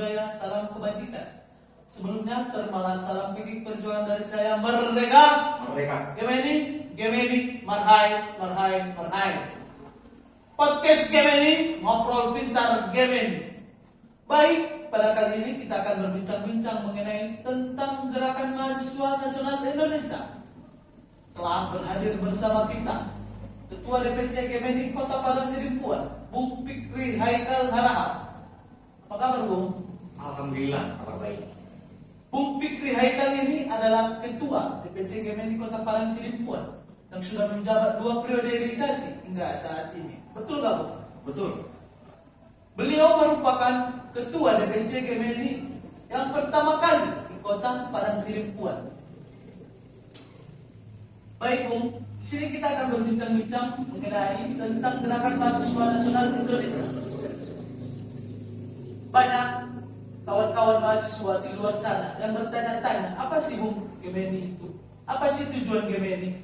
budaya, salam kebajikan. Sebelumnya termalah salam pikir perjuangan dari saya. Merdeka, Merdeka. Gemeni, marhai, marhai, marhai. Podcast Gemeni, ngobrol pintar Gemeni. Baik, pada kali ini kita akan berbincang-bincang mengenai tentang Gerakan Mahasiswa Nasional Indonesia. Telah berhadir bersama kita Ketua DPC Gemeni Kota Padang Sidimpuan, Bung Fikri Haikal Harahap. Apa kabar, Bung? Alhamdulillah, kabar baik. Bung Fikri Haikal ini adalah Ketua DPC Gemeni Kota Padang Sidimpuan yang sudah menjabat 2 periodisasi hingga saat ini. Betul nggak, Bung? Betul. Beliau merupakan Ketua DPC Gemeni yang pertama kali di Kota Padang Sidimpuan. Baik, Bung, di sini kita akan berbincang-bincang mengenai tentang Gerakan Mahasiswa Nasional Indonesia. Banyak kawan-kawan mahasiswa di luar sana yang bertanya-tanya, apa sih, Bung, Gemeni itu? Apa sih tujuan Gemeni?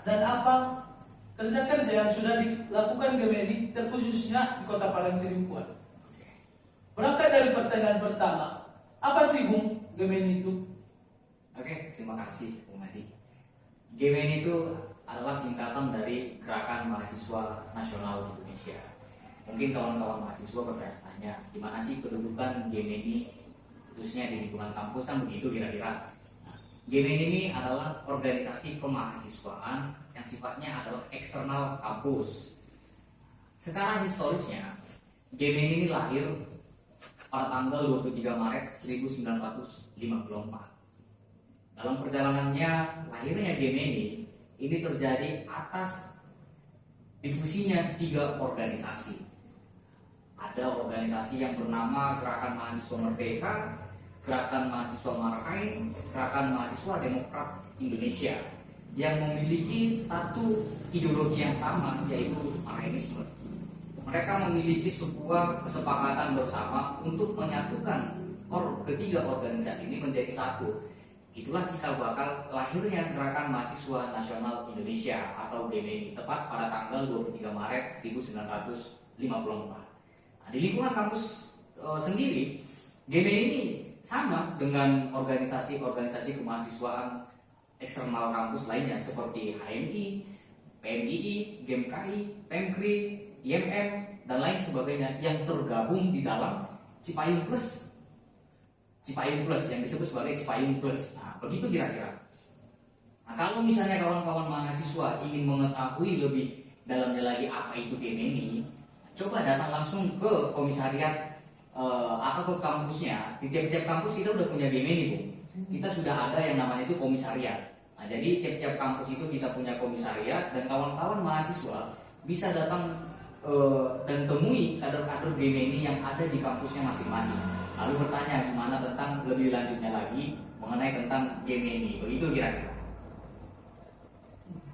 Dan apa kerja-kerja yang sudah dilakukan Gemeni terkhususnya di Kota Padang Sidimpuan? Berangkat dari pertanyaan pertama, apa sih, Bung, Gemeni itu? Oke, terima kasih Bung Adi. Gemeni itu adalah singkatan dari Gerakan Mahasiswa Nasional Indonesia. Mungkin kawan-kawan mahasiswa bertanya-tanya, di mana sih kedudukan Gemeni khususnya di lingkungan kampus, kan begitu kira-kira. Gemeni ini adalah organisasi kemahasiswaan yang sifatnya adalah eksternal kampus. Secara historisnya, Gemeni ini lahir pada tanggal 23 Maret 1954. Dalam perjalanannya lahirnya Gemeni ini terjadi atas difusinya 3 organisasi. Ada organisasi yang bernama Gerakan Mahasiswa Merdeka, Gerakan Mahasiswa Marhai, Gerakan Mahasiswa Demokrat Indonesia yang memiliki satu ideologi yang sama, yaitu Marhainisme. Mereka memiliki sebuah kesepakatan bersama untuk menyatukan ketiga organisasi ini menjadi satu. Itulah cikal bakal lahirnya Gerakan Mahasiswa Nasional Indonesia atau GMI, tepat pada tanggal 23 Maret 1954. Di lingkungan kampus sendiri, GMI ini sama dengan organisasi-organisasi kemahasiswaan eksternal kampus lainnya seperti HMI, PMII, GMKI, PEMKRI, IMM, dan lain sebagainya yang tergabung di dalam Cipayung Plus. Cipayung Plus yang disebut sebagai Cipayung Plus. Nah, begitu kira-kira. Nah, kalau misalnya kawan-kawan mahasiswa ingin mengetahui lebih dalamnya lagi apa itu GMI, coba datang langsung ke komisariat atau ke kampusnya. Di tiap-tiap kampus kita udah punya Gemeni, Bu. Kita sudah ada yang namanya itu komisariat. Nah, jadi tiap-tiap kampus itu kita punya komisariat dan kawan-kawan mahasiswa bisa datang dan temui kader-kader Gemeni yang ada di kampusnya masing-masing. Lalu bertanya gimana tentang lebih lanjutnya lagi mengenai tentang Gemeni. Begitu kira-kira.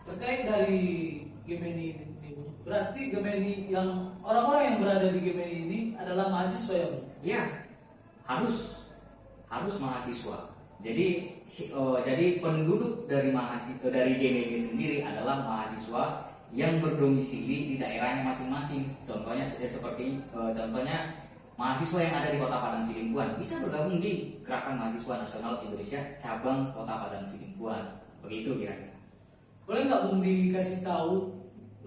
Terkait dari Gemeni ini, berarti Gemeni yang orang-orang yang berada di Gemeni ini adalah mahasiswa ya, Bung? Ya, harus mahasiswa. Jadi penduduk dari mahasiswa dari Gemeni sendiri adalah mahasiswa yang berdomisili di daerahnya masing-masing. Contohnya mahasiswa yang ada di Kota Padang Sidimpuan bisa bergabung di Gerakan Mahasiswa Nasional Indonesia cabang Kota Padang Sidimpuan. Begitu kira-kira. Boleh nggak, Bung, dikasih tahu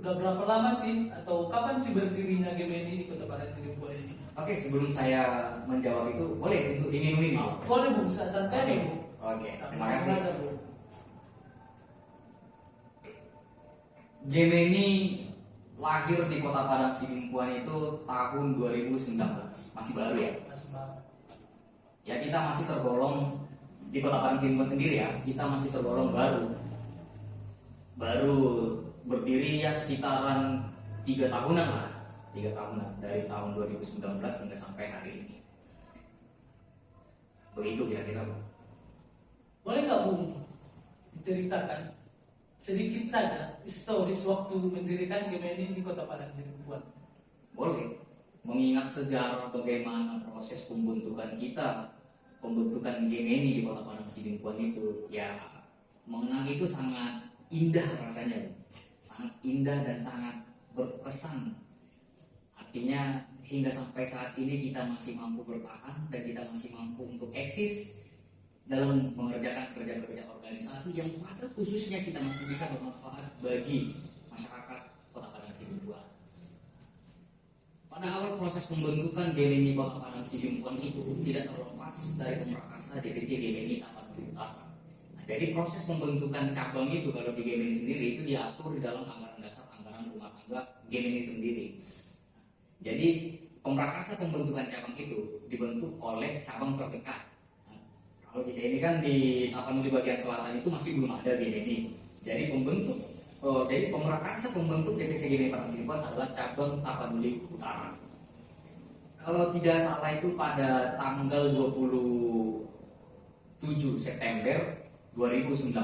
udah berapa lama sih atau kapan sih berdirinya Gemeni di Kota Padang Sidimpuan ini? Oke, sebelum saya menjawab itu, boleh untuk diminum ini? Boleh, Bung, santai nih, Bung. Oke, terima Santai kasih. saja, Bung. Gemeni lahir di Kota Padang Sidimpuan itu tahun 2019, masih baru ya. Mas Bang. Ya, kita masih tergolong di Kota Padang Sidimpuan sendiri ya, kita masih tergolong baru berdiri ya sekitaran 3 tahunan lah. 3 tahunan dari tahun 2019 hingga sampai hari ini. Begitu kira-kira, Bang. Boleh nggak, Bung, diceritakan sedikit saja historis waktu mendirikan Gemeni di Kota Padang Sidimpuan? Boleh. Mengingat sejarah bagaimana proses pembentukan Gemeni di Kota Padang Sidimpuan itu, ya mengenang itu sangat indah rasanya, sangat indah dan sangat berkesan. Artinya hingga sampai saat ini kita masih mampu bertahan dan kita masih mampu untuk eksis dalam mengerjakan kerja-kerja organisasi yang pada khususnya kita masih bisa bermanfaat bagi masyarakat Kota Padang Sidimpuan. Pada awal proses pembentukan GMNI Kota Padang Sidimpuan itu tidak terlepas dari pemrakarsa DPC GMNI Tapanuli Utara. Nah, jadi proses pembentukan cabang itu kalau di GMNI sendiri itu diatur di dalam anggaran dasar anggaran rumah tangga GMNI sendiri. Jadi pemrakarsa pembentukan cabang itu dibentuk oleh cabang terdekat. Nah, kalau kita ini kan di Tapanuli bagian selatan itu masih belum ada GMNI. Jadi pemrakarsa pembentuk DPC GMNI Padang Sidimpuan adalah cabang Tapanuli Utara. Kalau tidak salah itu pada tanggal 27 September 2019,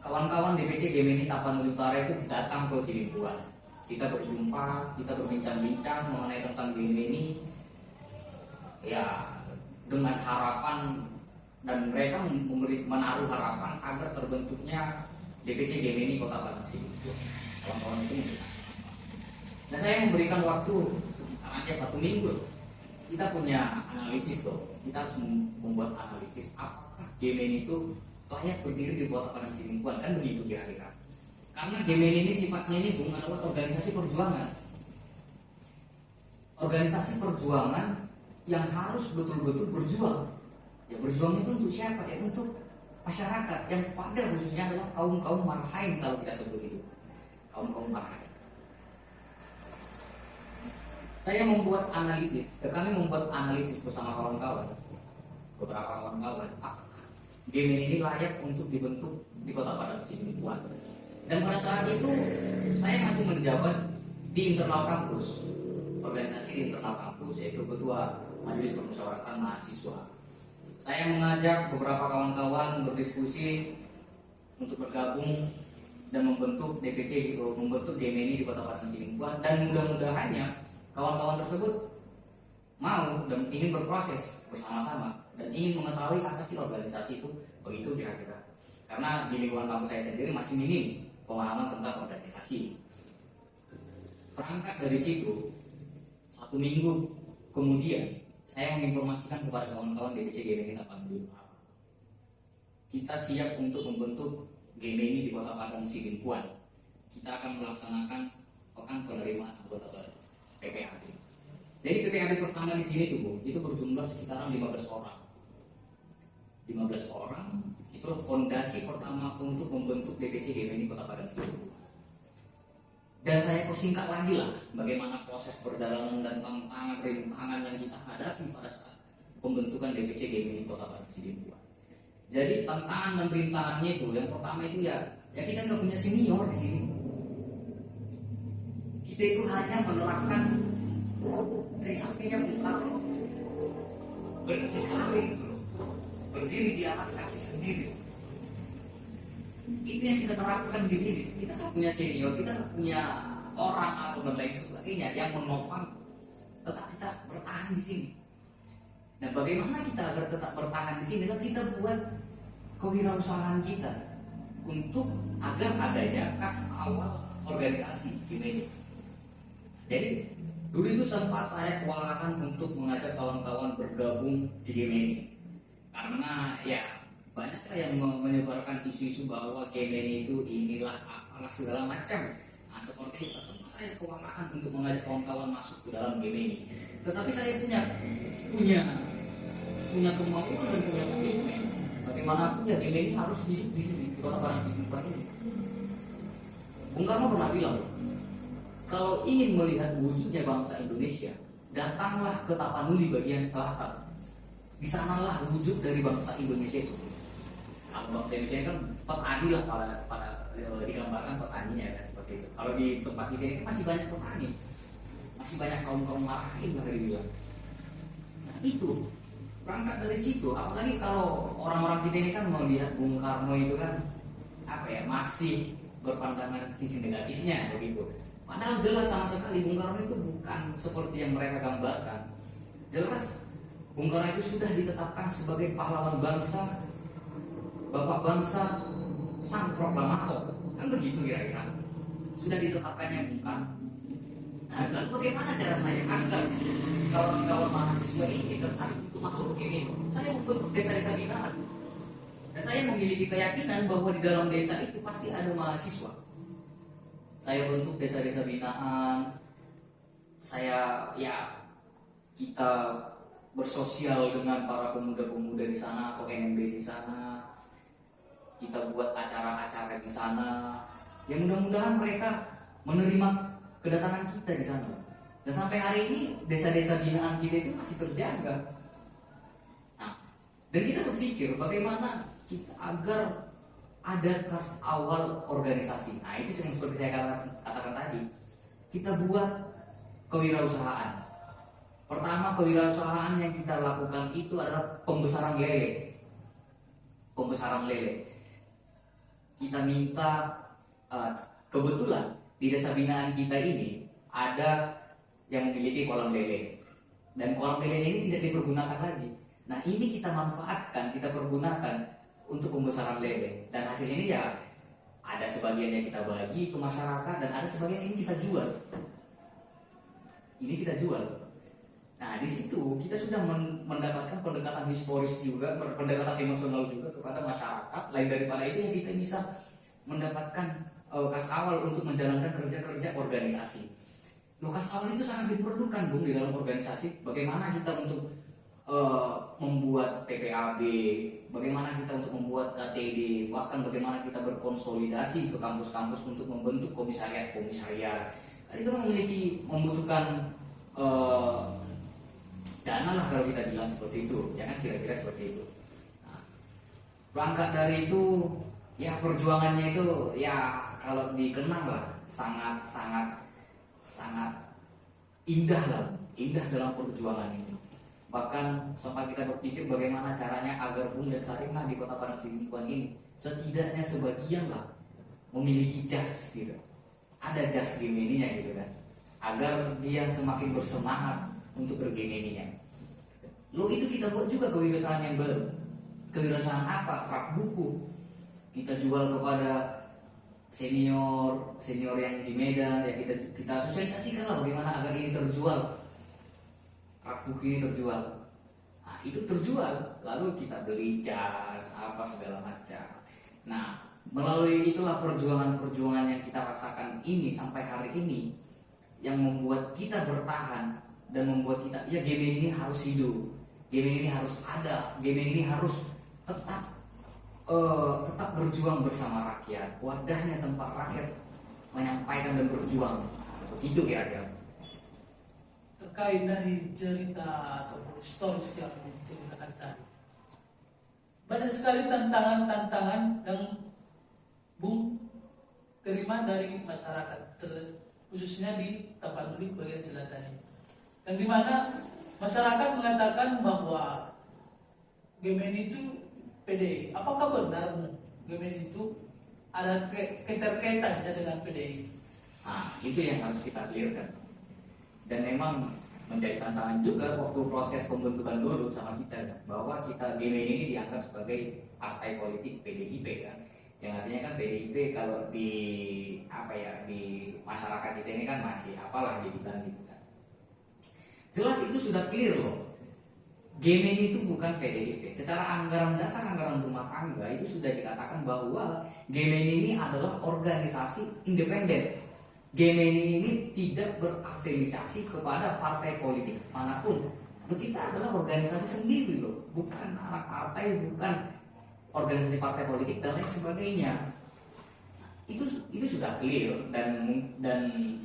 kawan-kawan DPC GMNI Tapanuli Utara itu datang ke Sidimpuan. Kita berjumpa, kita berbincang-bincang mengenai tentang GMNI, ya dengan harapan, dan mereka menaruh harapan agar terbentuknya DPC GMNI Kota Padang Sidimpuan. Kawan-kawan itu memberikan. Dan saya memberikan waktu sekitar 1 minggu. Kita punya analisis tuh, kita harus membuat analisis apakah GMNI itu layak berdiri di Kota Padang Sidimpuan, kan begitu kira-kira. Karena GMNI ini sifatnya ini adalah organisasi perjuangan. Organisasi perjuangan yang harus betul-betul berjuang. Ya berjuang itu untuk siapa? Ya untuk masyarakat yang pada khususnya adalah kaum-kaum marhain kalau kita sebut itu. Kaum-kaum marhain. Saya membuat analisis, kami membuat analisis bersama kawan-kawan, beberapa kawan-kawan, GMNI ini layak untuk dibentuk di Kota Padang Sidimpuan. Dan pada saat itu saya masih menjabat di internal kampus, organisasi di internal kampus, yaitu Ketua Majelis Permusyawaratan Mahasiswa. Saya mengajak beberapa kawan-kawan berdiskusi untuk bergabung dan membentuk DPC, membentuk GMNI di Kota Padang Sidimpuan, dan mudah-mudahannya kawan-kawan tersebut mau dan ingin berproses bersama-sama dan ingin mengetahui apa sih organisasi itu, begitu kira-kira. Karena di lingkungan kampus saya sendiri masih minim pemahaman tentang organisasi. Berangkat dari situ, 1 minggu kemudian saya menginformasikan kepada kawan-kawan DPC GMNI Tapanuli Utara, kita siap untuk membentuk GMNI di Kota Padang Sidimpuan. Kita akan melaksanakan pekan penerimaan anggota baru PPAD. Jadi PPAD pertama di sini tuh Bu, itu berjumlah sekitaran 15 orang. 15 orang itu fondasi pertama untuk membentuk DPC GMNI Kota Padang Sidimpuan. Dan saya persingkat lagi lah bagaimana proses perjalanan dan tantangan rintangan yang kita hadapi pada saat pembentukan DPC GMNI Kota Padang Sidimpuan. Jadi tantangan dan rintangannya itu yang pertama itu ya kita nggak punya senior di sini. Kita itu hanya menerapkan Trisaktinya Bung Karno, berdikari itu loh, berdiri di atas kaki sendiri. Itu yang kita terapkan di sini. Kita nggak punya senior, kita nggak punya orang atau dan lain sebagainya yang menopang, tetap kita bertahan di sini. Dan bagaimana kita agar tetap bertahan di sini? Kita buat kewirausahaan kita untuk agar adanya kas awal organisasi GMNI. Jadi dulu itu sempat saya kewalahan untuk mengajak kawan-kawan bergabung di GMNI karena ya banyaklah yang menyebarkan isu-isu bahwa GMNI itu inilah apalah segala macam. Nah seperti itu semua saya kewalahan untuk mengajak kawan-kawan masuk ke dalam GMNI. Tetapi saya punya kemauan dan punya komitmen. Bagaimanapun ya GMNI harus hidup di sini di Kota Padang Sidimpuan ini. Bung Karno pernah bilang, kalau ingin melihat wujudnya bangsa Indonesia, datanglah ke Tapanuli bagian selatan. Di sanalah wujud dari bangsa Indonesia itu. Kalau bangsa Indonesia kan petani lah pada digambarkan petaninya kan seperti itu. Kalau di tempat kita ini masih banyak petani, masih banyak kaum marhain yang dibilang. Nah itu berangkat dari situ. Apalagi kalau orang-orang kita ini kan melihat Bung Karno itu kan masih berpandangan sisi negatifnya begitu. Padahal jelas sama sekali Bung Karno itu bukan seperti yang mereka gambarkan. Jelas Bung Karno itu sudah ditetapkan sebagai pahlawan bangsa, bapak bangsa, sang proklamator. Kan begitu kira-kira. Sudah ditetapkannya Bung Karno. Nah, lalu bagaimana cara saya agar kawan-kawan mahasiswa ini tertarik untuk masuk ke GMNI? Saya membentuk desa-desa binaan. Dan saya memiliki keyakinan bahwa di dalam desa itu pasti ada mahasiswa. Saya bentuk desa-desa binaan. Kita bersosial dengan para pemuda-pemuda di sana atau NMB di sana. Kita buat acara-acara di sana. Ya mudah-mudahan mereka menerima kedatangan kita di sana. Dan sampai hari ini desa-desa binaan kita itu masih terjaga. Nah, dan kita berpikir bagaimana kita agar ada kas awal organisasi. Nah, itu yang seperti saya katakan tadi. Kita buat kewirausahaan. Pertama, kewirausahaan yang kita lakukan itu adalah pembesaran lele. Pembesaran lele. Kita minta, kebetulan di desa binaan kita ini ada yang memiliki kolam lele. Dan kolam lele ini tidak dipergunakan lagi. Nah, ini kita manfaatkan, kita pergunakan untuk pembesaran lele. Dan hasil ini ya ada sebagian yang kita bagi ke masyarakat dan ada sebagian ini kita jual. Ini kita jual. Nah, di situ kita sudah mendapatkan pendekatan historis juga, pendekatan emosional juga kepada masyarakat. Lain daripada itu yang kita bisa mendapatkan kas awal untuk menjalankan kerja-kerja organisasi. Kas awal itu sangat diperlukan, Bung, di dalam organisasi. Bagaimana kita untuk membuat PPAB, bagaimana kita untuk membuat KTD, bahkan bagaimana kita berkonsolidasi ke kampus-kampus untuk membentuk komisariat-komisariat. Itu membutuhkan dana lah kalau kita bilang seperti itu, ya kan, kira-kira seperti itu. Nah, berangkat dari itu, ya perjuangannya itu ya kalau dikenang lah sangat indah lah, indah dalam perjuangan ini. Bahkan sampai kita berpikir bagaimana caranya agar Bung dan Sarina di Kota Padang Sidimpuan ini setidaknya sebagian lah memiliki jas gitu. Ada jas GMNI-nya gitu kan, agar dia semakin bersemangat untuk berGMNI-nya. Itu kita buat juga kewirausahaan yang baru. Kewirausahaan apa? Rak buku. Kita jual kepada senior yang di Medan, ya kita sosialisasikan lah bagaimana agar ini terjual. Rak buku ini terjual. Nah, itu terjual, lalu kita beli jas apa segala macam. Nah, melalui itulah perjuangan yang kita rasakan ini sampai hari ini yang membuat kita bertahan dan membuat kita, ya GMNI ini harus hidup, GMNI ini harus ada, GMNI ini harus tetap berjuang bersama rakyat, wadahnya tempat rakyat menyampaikan dan berjuang. Begitu kira-kira. Terkait dari cerita atau historis yang diceritakan tadi, banyak sekali tantangan-tantangan yang Bung terima dari masyarakat, khususnya di Tapanuli bagian selatan ini. Yang dimana masyarakat mengatakan bahwa GMNI itu PDI. Apakah benar GMNI itu ada keterkaitannya dengan PDI? Nah, itu yang harus kita clearkan. Dan memang menjadi tantangan juga waktu proses pembentukan dulu sama kita, bahwa kita GMNI ini dianggap sebagai partai politik PDIP kan. Yang artinya kan PDIP kalau di masyarakat kita ini kan masih apalah dibilang gitu kan. Jelas itu sudah clear loh. GMNI itu bukan PDIP. Secara anggaran dasar, anggaran rumah tangga itu sudah dikatakan bahwa GMNI ini adalah organisasi independen. GMNI ini tidak berafiliasi kepada partai politik manapun. Kita adalah organisasi sendiri loh, bukan anak partai, bukan organisasi partai politik dan lain sebagainya. Itu sudah clear dan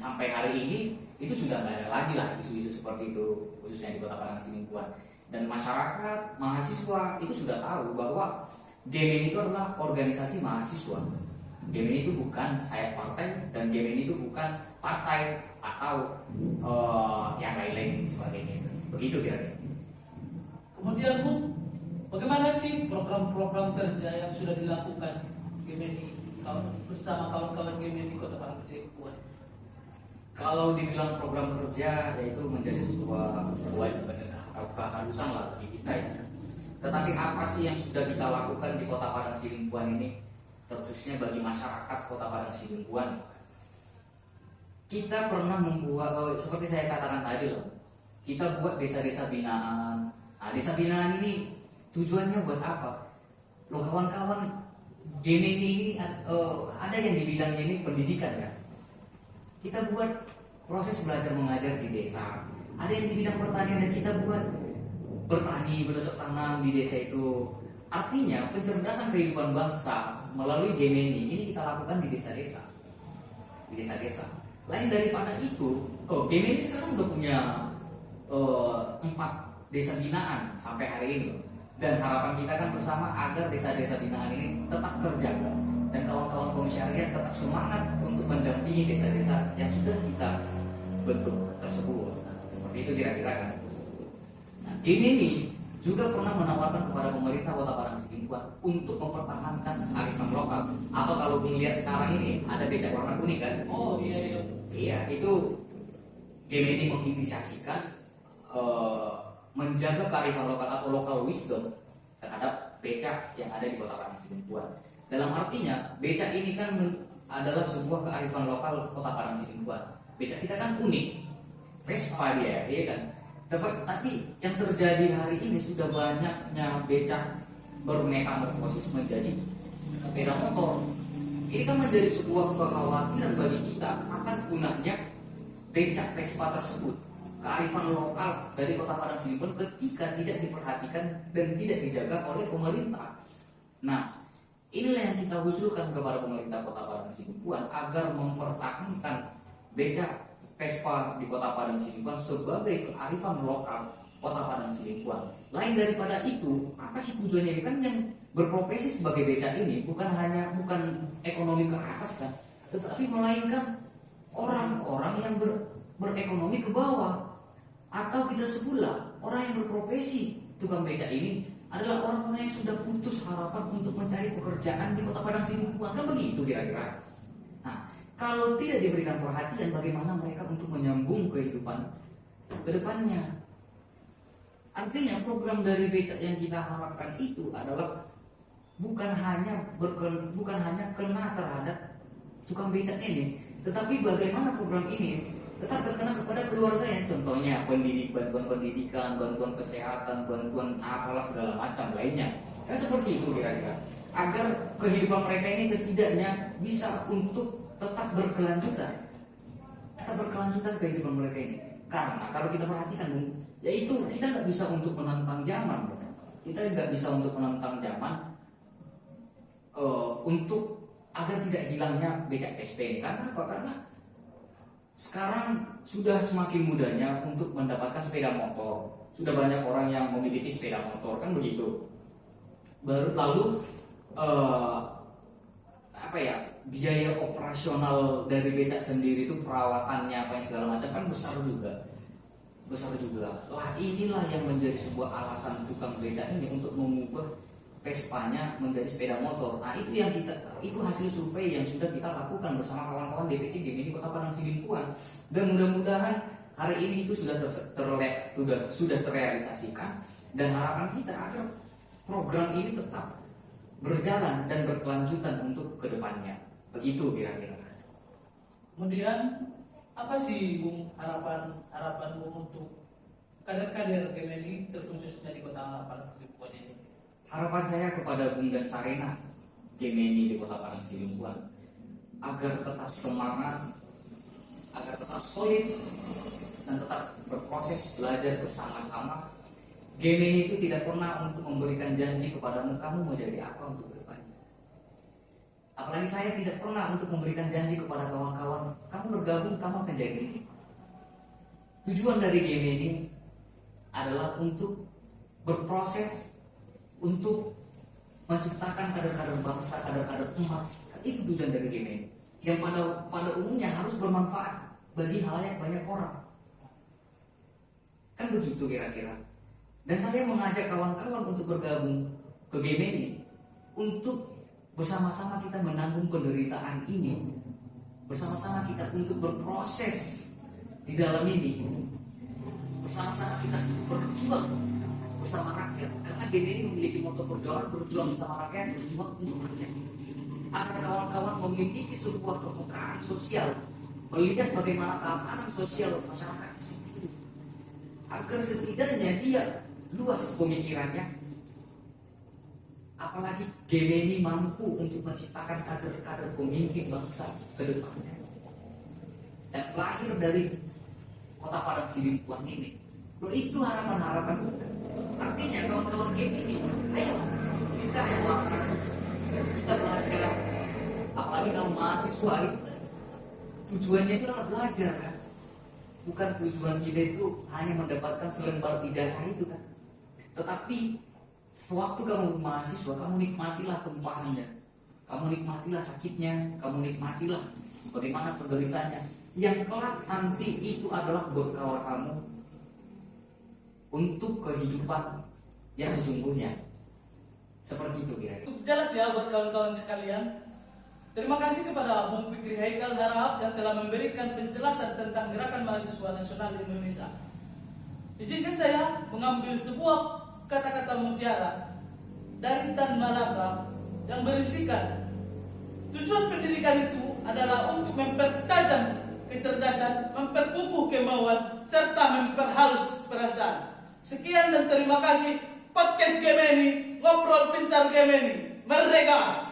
sampai hari ini itu sudah nggak ada lagi lah isu-isu seperti itu, khususnya di Kota Padang Sidimpuan. Dan masyarakat, mahasiswa itu sudah tahu bahwa GMNI itu adalah organisasi mahasiswa. GMNI itu bukan sayap partai dan GMNI itu bukan partai atau yang lain-lain sebagainya. Begitu kira-kira. Kemudian Bu, bagaimana sih program-program kerja yang sudah dilakukan GMNI bersama kawan-kawan GMNI Kota Padang Sidimpuan? Kalau dibilang program kerja, yaitu menjadi sebuah kewajiban atau keharusan lah bagi kita ya. Tetapi apa sih yang sudah kita lakukan di Kota Padang Sidimpuan ini, khususnya bagi masyarakat Kota Padang Sidimpuan? kita pernah membuat seperti saya katakan tadi loh, kita buat desa-desa binaan. Nah, desa binaan ini tujuannya buat apa? Loh kawan-kawan, Gemini ini ada yang di bidangnya ini pendidikan ya. Kita buat proses belajar mengajar di desa. Ada yang di bidang pertanian dan kita buat bertani, bercocok tanam di desa itu. Artinya pencerdasan kehidupan bangsa melalui Gemini ini kita lakukan di desa-desa. Di desa-desa. Lain daripada itu, Gemini sekarang udah punya 4 desa binaan sampai hari ini. Dan harapan kita kan bersama agar desa-desa binaan ini tetap terjaga dan kawan-kawan komisariat tetap semangat untuk mendampingi desa-desa yang sudah kita bentuk tersebut. Nah, seperti itu kira-kira kan. Nah, ini juga pernah menawarkan kepada pemerintah Kota Padang Sidempuan untuk mempertahankan kearifan lokal. Atau kalau melihat sekarang ini ada becak warna kuning kan? Oh iya. Iya, itu Gemini menginisiasikan menjaga kearifan lokal atau local wisdom terhadap becak yang ada di Kota Padang Sidempuan. Dalam artinya, becak ini kan adalah sebuah kearifan lokal Kota Padang Sidempuan. Becak kita kan unik, Vespa dia, iya kan? Tapi yang terjadi hari ini sudah banyaknya becak bermetamorfosis menjadi sepeda motor. Ini kan menjadi sebuah kekhawatiran bagi kita akan punahnya becak Vespa tersebut. Kearifan lokal dari Kota Padang Sidempuan ketika tidak diperhatikan dan tidak dijaga oleh pemerintah. Nah, inilah yang kita usulkan kepada pemerintah Kota Padang Sidempuan agar mempertahankan becak Vespa di Kota Padang Sidempuan sebagai kearifan lokal Kota Padang Sidempuan. Lain daripada itu, apa sih tujuannya? Kan yang berprofesi sebagai becak ini bukan ekonomi ke atas kan, tetapi melainkan orang-orang yang berekonomi ke bawah. Atau kita sebelah, orang yang berprofesi tukang becak ini adalah orang-orang yang sudah putus harapan untuk mencari pekerjaan di Kota Padang Sidempuan. Kan begitu kira-kira. Nah, kalau tidak diberikan perhatian, bagaimana mereka untuk menyambung kehidupan ke depannya? Artinya program dari becak yang kita harapkan itu adalah bukan hanya kena terhadap tukang becak ini, tetapi bagaimana program ini tetap terkena kepada keluarganya. Contohnya bantuan pendidikan, bantuan kesehatan, bantuan apalah segala macam lainnya. Kan seperti itu kira-kira. Agar kehidupan mereka ini setidaknya bisa untuk tetap berkelanjutan. Tetap berkelanjutan kehidupan mereka ini. Karena kalau kita perhatikan, yaitu kita nggak bisa untuk menantang zaman. Kita nggak bisa untuk menantang zaman untuk agar tidak hilangnya becak SP. Karena apa? Karena sekarang sudah semakin mudahnya untuk mendapatkan sepeda motor. Sudah banyak orang yang memiliki sepeda motor, kan begitu. Lalu biaya operasional dari becak sendiri itu perawatannya apa yang segala macam kan besar juga. Lah inilah yang menjadi sebuah alasan tukang becak ini untuk mengubah Vespanya menjadi sepeda motor. Nah itu hasil survei yang sudah kita lakukan bersama kawan-kawan DPC Gemini Kota Padang Sidempuan. Dan mudah-mudahan hari ini itu sudah terrealisasikan. Dan harapan kita agar program ini tetap berjalan dan berkelanjutan untuk kedepannya. Begitu kira-kira. Kemudian apa sih Bung harapan Bung untuk kader-kader Gemini terkhususnya di Kota Padang Sidempuan ini? Harapan saya kepada Bung dan Sarena Gemini di Kota Padang Sidempuan agar tetap semangat, agar tetap solid dan tetap berproses belajar bersama-sama. Gemini itu tidak pernah untuk memberikan janji kepadamu kamu mau jadi apa untuk kedepannya. Apalagi saya tidak pernah untuk memberikan janji kepada kawan-kawan kamu bergabung kamu akan jadi ini. Tujuan dari Gemini adalah untuk berproses, untuk menciptakan kader-kader bangsa, kader-kader emas. Itu tujuan dari Gemini yang pada umumnya harus bermanfaat bagi halayak banyak orang. Kan begitu kira-kira. Dan saya mengajak kawan-kawan untuk bergabung ke Gemini untuk bersama-sama kita menanggung penderitaan ini. Bersama-sama kita untuk berproses di dalam ini. Bersama-sama kita berjuang bersama rakyat, karena Gemini memiliki moto berjuang bersama rakyat, berjuang untuk rakyat. Agar kawan-kawan memiliki sebuah kepekaan sosial melihat bagaimana keamanan sosial masyarakat di situ, agar setidaknya dia luas pemikirannya. Apalagi Gemini mampu untuk menciptakan kader-kader pemimpin bangsa ke depannya. Dan lahir dari kota Padang Sidimpuan ini. Loh, itu harapan-harapan kita. Artinya kawan-kawan Gemini, ayo kita semangat, kita belajar. Apalagi kalau mahasiswa itu tujuannya itu adalah belajar kan. Bukan tujuan kita itu hanya mendapatkan selembar ijazah itu kan. Tetapi sewaktu kamu mahasiswa, kamu nikmatilah tempatnya, kamu nikmatilah sakitnya, kamu nikmatilah bagaimana penderitanya. Yang kelak nanti itu adalah bekal kamu untuk kehidupan yang sesungguhnya. Seperti itu kira-kira. Jelas ya buat kawan-kawan sekalian. Terima kasih kepada Bung Fikri Haikal Harahap yang telah memberikan penjelasan tentang Gerakan Mahasiswa Nasional Indonesia. Izinkan saya mengambil sebuah kata-kata mutiara dari Tan Malaka yang berisikan tujuan pendidikan itu adalah untuk mempertajam kecerdasan, memperkukuh kemauan, serta memperhalus perasaan. Sekian dan terima kasih. Podcast Gemini, ngobrol pintar Gemini, merdeka!